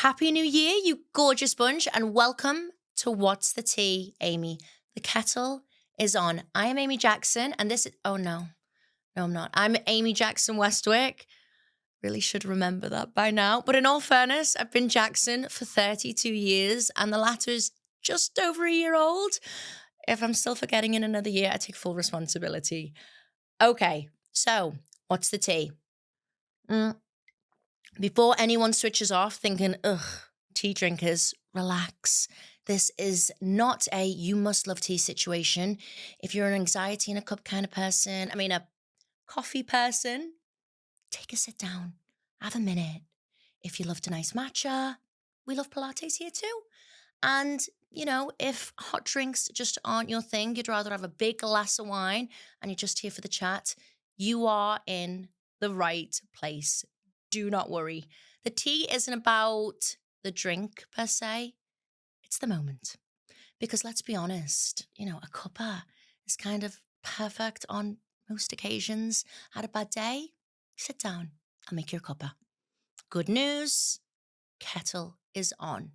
Happy New Year, you gorgeous bunch, and welcome to What's the Tea, Amy. The kettle is on. I am Amy Jackson, and this is, oh no, I'm not. I'm Amy Jackson Westwick. Really should remember that by now. But in all fairness, I've been Jackson for 32 years, and the latter is just over a year old. If I'm still forgetting in another year, I take full responsibility. Okay, so what's the tea? Before anyone switches off thinking, ugh, tea drinkers, relax. This is not a you must love tea situation. If you're an anxiety in a cup kind of person, a coffee person, take a sit down, have a minute. If you loved a nice matcha, we love Pilates here too. And, if hot drinks just aren't your thing, you'd rather have a big glass of wine and you're just here for the chat, you are in the right place. Do not worry. The tea isn't about the drink per se, it's the moment. Because let's be honest, a cuppa is kind of perfect on most occasions. Had a bad day? Sit down, I'll make you a cuppa. Good news, kettle is on.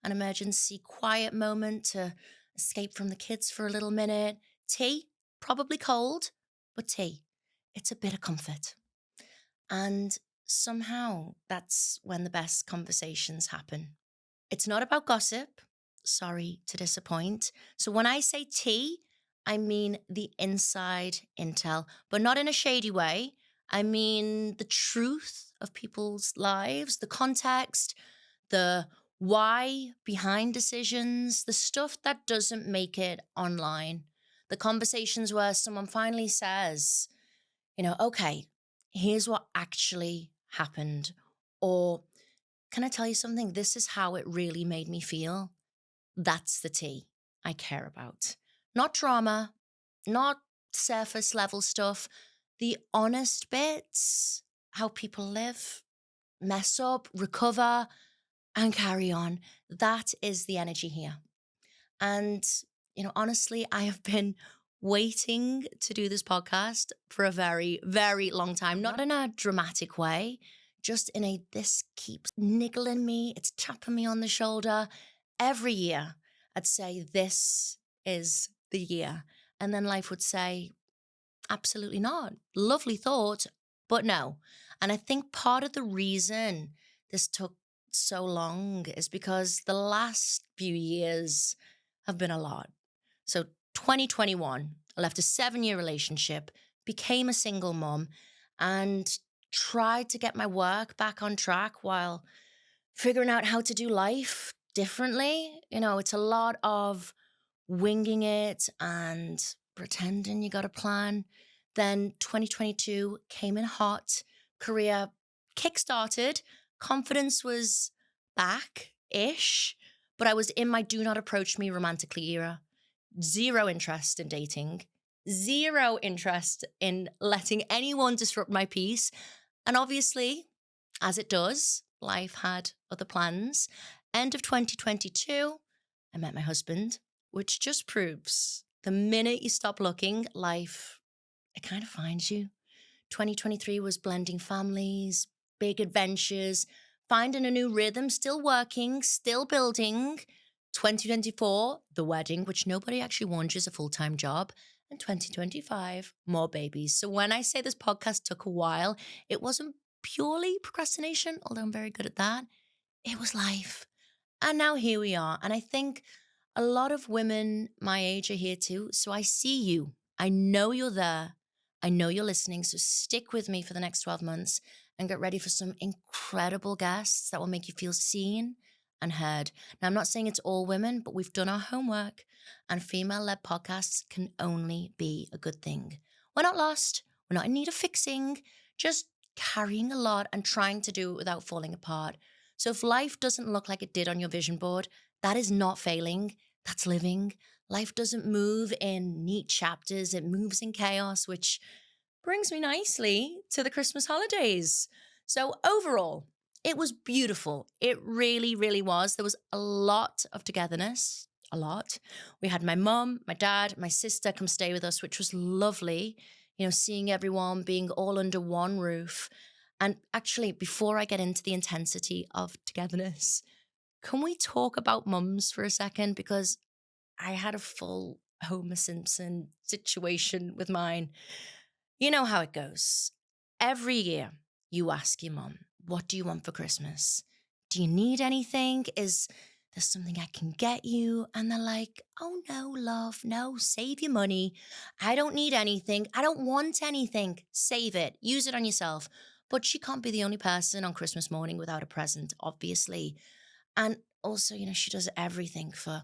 An emergency quiet moment to escape from the kids for a little minute. Tea, probably cold, but tea. It's a bit of comfort. And somehow that's when the best conversations happen. It's not about gossip. Sorry to disappoint. So when I say tea, I mean the inside intel, but not in a shady way. I mean the truth of people's lives, the context, the why behind decisions, the stuff that doesn't make it online. The conversations where someone finally says, okay, here's what actually happened. Or can I tell you something? This is how it really made me feel. That's the tea I care about. Not drama, not surface level stuff, the honest bits, how people live, mess up, recover, and carry on. That is the energy here. And, honestly, I have been waiting to do this podcast for a very, very long time, not in a dramatic way, just in a this keeps niggling me, it's tapping me on the shoulder. Every year, I'd say this is the year. And then life would say, absolutely not. Lovely thought, but no. And I think part of the reason this took so long is because the last few years have been a lot. So 2021, I left a 7-year relationship, became a single mom, and tried to get my work back on track while figuring out how to do life differently. It's a lot of winging it and pretending you got a plan. Then 2022 came in hot, career kickstarted, confidence was back-ish, but I was in my do not approach me romantically era. Zero interest in dating, zero interest in letting anyone disrupt my peace. And obviously, as it does, life had other plans. End of 2022, I met my husband, which just proves the minute you stop looking, life, it kind of finds you. 2023 was blending families, big adventures, finding a new rhythm, still working, still building. 2024, the wedding, which nobody actually warns you is a full-time job. And 2025, more babies. So when I say this podcast took a while, it wasn't purely procrastination, although I'm very good at that. It was life. And now here we are. And I think a lot of women my age are here too. So I see you. I know you're there. I know you're listening. So stick with me for the next 12 months and get ready for some incredible guests that will make you feel seen and heard. Now, I'm not saying it's all women, but we've done our homework, and female-led podcasts can only be a good thing. We're not lost. We're not in need of fixing, just carrying a lot and trying to do it without falling apart. So if life doesn't look like it did on your vision board, that is not failing. That's living. Life doesn't move in neat chapters. It moves in chaos, which brings me nicely to the Christmas holidays. So overall, it was beautiful. It really, really was. There was a lot of togetherness, a lot. We had my mum, my dad, my sister come stay with us, which was lovely. Seeing everyone being all under one roof. And actually, before I get into the intensity of togetherness, can we talk about mums for a second? Because I had a full Homer Simpson situation with mine. You know how it goes. Every year, you ask your mom, what do you want for Christmas? Do you need anything? Is there something I can get you? And they're like, oh no, love, no, save your money. I don't need anything. I don't want anything. Save it. Use it on yourself. But she can't be the only person on Christmas morning without a present, obviously. And also, she does everything for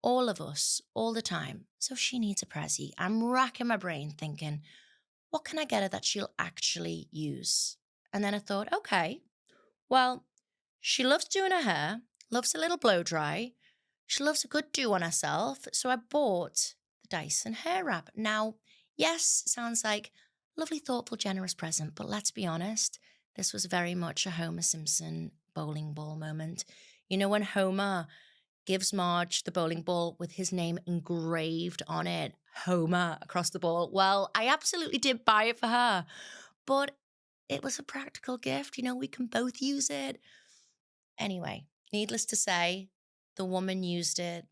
all of us all the time. So she needs a prezi. I'm racking my brain thinking, what can I get her that she'll actually use? And then I thought, okay, well, she loves doing her hair, loves a little blow dry. She loves a good do on herself. So I bought the Dyson hair wrap. Now, yes, sounds like lovely, thoughtful, generous present, but let's be honest, this was very much a Homer Simpson bowling ball moment. You know, when Homer gives Marge the bowling ball with his name engraved on it, Homer, across the ball. Well, I absolutely did buy it for her, but it was a practical gift. We can both use it. Anyway, needless to say, the woman used it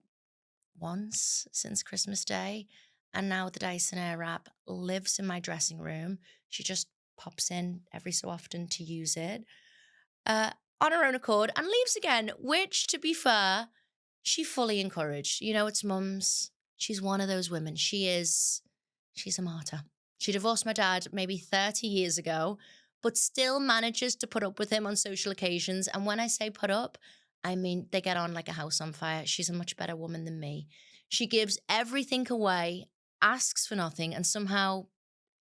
once since Christmas Day, and now the Dyson Airwrap lives in my dressing room. She just pops in every so often to use it uh, on her own accord and leaves again, which, to be fair, she fully encouraged. It's mums. She's one of those women. She's a martyr. She divorced my dad maybe 30 years ago, but still manages to put up with him on social occasions. And when I say put up, I mean they get on like a house on fire. She's a much better woman than me. She gives everything away, asks for nothing, and somehow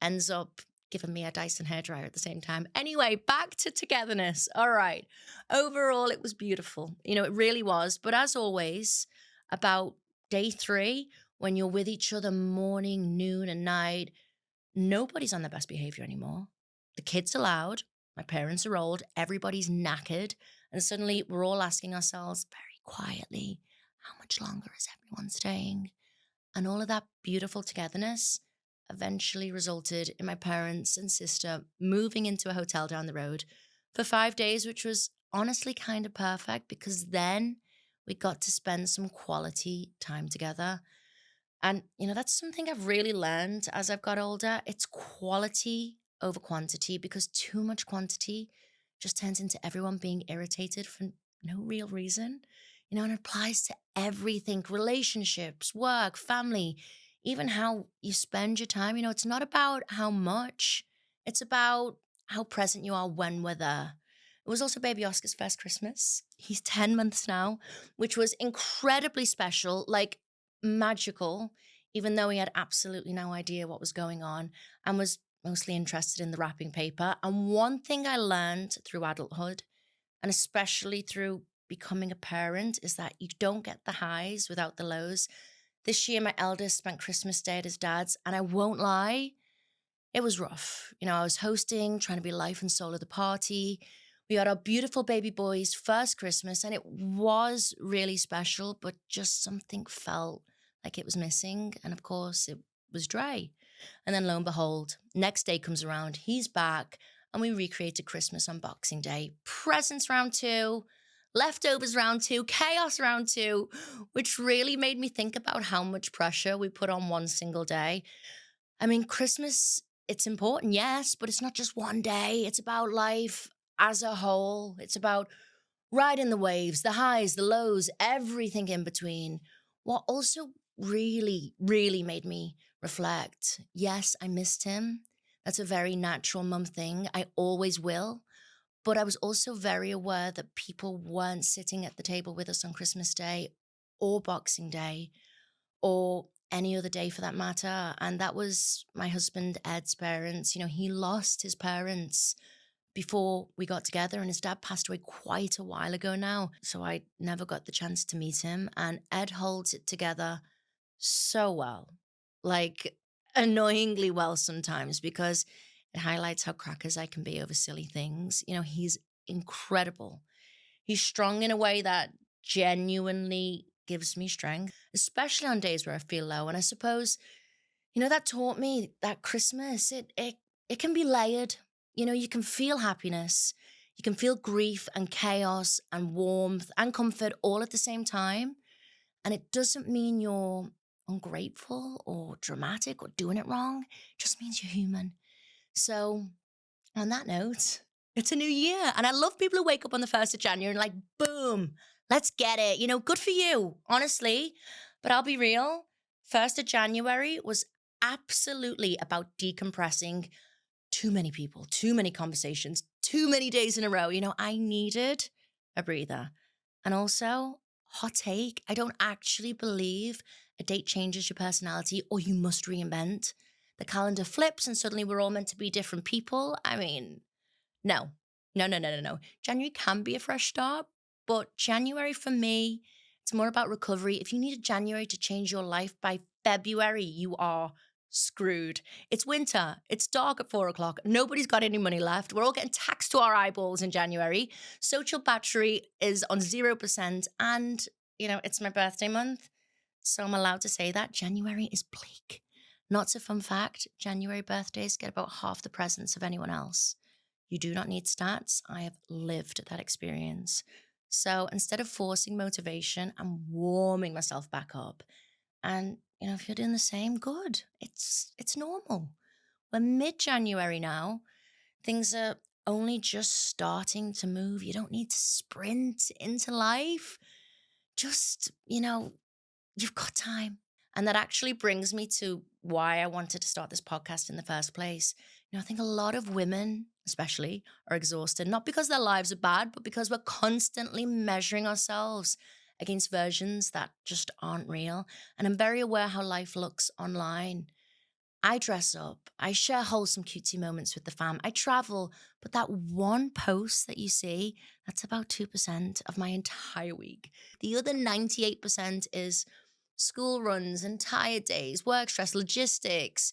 ends up giving me a Dyson hairdryer at the same time. Anyway, back to togetherness. All right. Overall, it was beautiful. It really was. But as always, about day 3, when you're with each other morning, noon, and night, nobody's on their best behavior anymore. The kids are loud. My parents are old. Everybody's knackered. And suddenly we're all asking ourselves very quietly, how much longer is everyone staying? And all of that beautiful togetherness eventually resulted in my parents and sister moving into a hotel down the road for 5 days, which was honestly kind of perfect because then we got to spend some quality time together. And, that's something I've really learned as I've got older. It's quality over quantity because too much quantity just turns into everyone being irritated for no real reason. And it applies to everything relationships, work, family, even how you spend your time. It's not about how much, it's about how present you are when we're there. It was also baby Oscar's first Christmas. He's 10 months now, which was incredibly special. Like, magical, even though he had absolutely no idea what was going on and was mostly interested in the wrapping paper. And one thing I learned through adulthood, and especially through becoming a parent, is that you don't get the highs without the lows. This year, my eldest spent Christmas Day at his dad's, and I won't lie, it was rough. I was hosting, trying to be life and soul of the party. We had our beautiful baby boy's first Christmas, and it was really special, but just something felt like it was missing. And of course, it was Dre. And then lo and behold, next day comes around, he's back, and we recreated Christmas on Boxing Day. Presents round 2, leftovers round 2, chaos round 2, which really made me think about how much pressure we put on one single day. I mean, Christmas, it's important, yes, but it's not just one day. It's about life as a whole. It's about riding the waves, the highs, the lows, everything in between. What also really, really made me reflect, yes, I missed him. That's a very natural mum thing. I always will. But I was also very aware that people weren't sitting at the table with us on Christmas Day or Boxing Day or any other day for that matter. And that was my husband, Ed's parents. He lost his parents before we got together, and his dad passed away quite a while ago now. So I never got the chance to meet him. And Ed holds it together so well, like annoyingly well sometimes, because it highlights how crackers I can be over silly things. He's incredible. He's strong in a way that genuinely gives me strength, especially on days where I feel low. And I suppose, that taught me that Christmas, it can be layered. You can feel happiness, you can feel grief and chaos and warmth and comfort all at the same time. And it doesn't mean you're ungrateful or dramatic or doing it wrong. It just means you're human. So, on that note, it's a new year. And I love people who wake up on the 1st of January and like, boom, let's get it. Good for you, honestly. But I'll be real. 1st of January was absolutely about decompressing too many people, too many conversations, too many days in a row. I needed a breather. And also, hot take, I don't actually believe a date changes your personality or you must reinvent. The calendar flips and suddenly we're all meant to be different people. I mean, no, no, no, no, no, no. January can be a fresh start, but January for me, it's more about recovery. If you need a January to change your life by February, you are screwed. It's winter. It's dark at 4 o'clock. Nobody's got any money left. We're all getting taxed to our eyeballs in January. Social battery is on 0%. And, it's my birthday month. So I'm allowed to say that January is bleak. Not so fun fact, January birthdays get about half the presents of anyone else. You do not need stats. I have lived that experience. So instead of forcing motivation, I'm warming myself back up. And if you're doing the same, good. It's normal. We're mid-January now. Things are only just starting to move. You don't need to sprint into life. Just, you've got time. And that actually brings me to why I wanted to start this podcast in the first place. I think a lot of women, especially, are exhausted, not because their lives are bad, but because we're constantly measuring ourselves against versions that just aren't real. And I'm very aware how life looks online. I dress up, I share wholesome cutesy moments with the fam, I travel, but that one post that you see, that's about 2% of my entire week. The other 98% is school runs and tired days, work stress, logistics,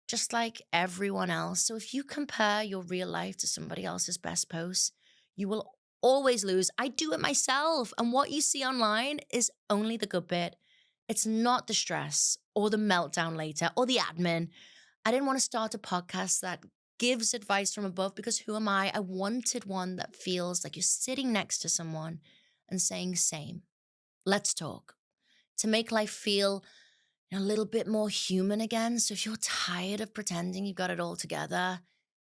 just like everyone else. So if you compare your real life to somebody else's best posts, you will always lose. I do it myself. And what you see online is only the good bit. It's not the stress or the meltdown later or the admin. I didn't want to start a podcast that gives advice from above because who am I? I wanted one that feels like you're sitting next to someone and saying, same, let's talk, to make life feel a little bit more human again. So if you're tired of pretending you've got it all together,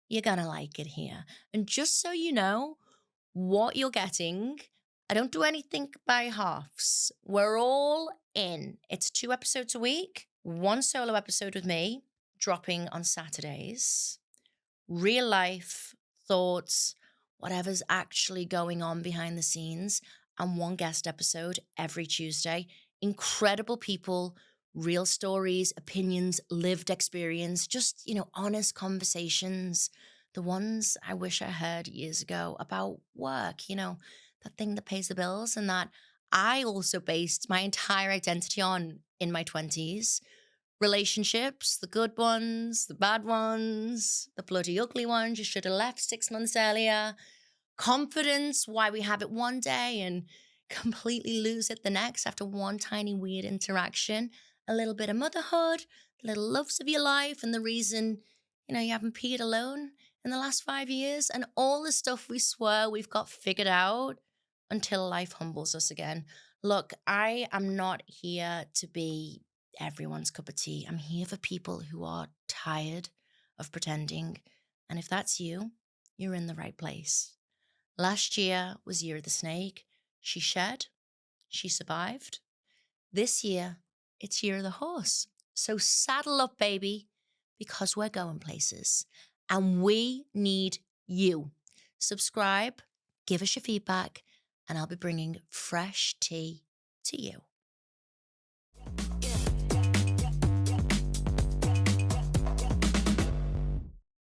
you're going to like it here. And just so you know what you're getting, I don't do anything by halves. We're all in. It's 2 episodes a week, 1 solo episode with me, dropping on Saturdays. Real life thoughts, whatever's actually going on behind the scenes, and 1 guest episode every Tuesday. Incredible people, real stories, opinions, lived experience, just, honest conversations. The ones I wish I heard years ago about work, that thing that pays the bills and that I also based my entire identity on in my 20s. Relationships, the good ones, the bad ones, the bloody ugly ones you should have left 6 months earlier. Confidence, why we have it one day and completely lose it the next after one tiny weird interaction. A little bit of motherhood, the little loves of your life, and the reason, you haven't peed alone in the last 5 years, and all the stuff we swear we've got figured out until life humbles us again. Look, I am not here to be everyone's cup of tea. I'm here for people who are tired of pretending. And if that's you, you're in the right place. Last year was Year of the Snake. She shed, she survived. This year, it's Year of the Horse. So saddle up, baby, because we're going places. And we need you. Subscribe, give us your feedback, and I'll be bringing fresh tea to you.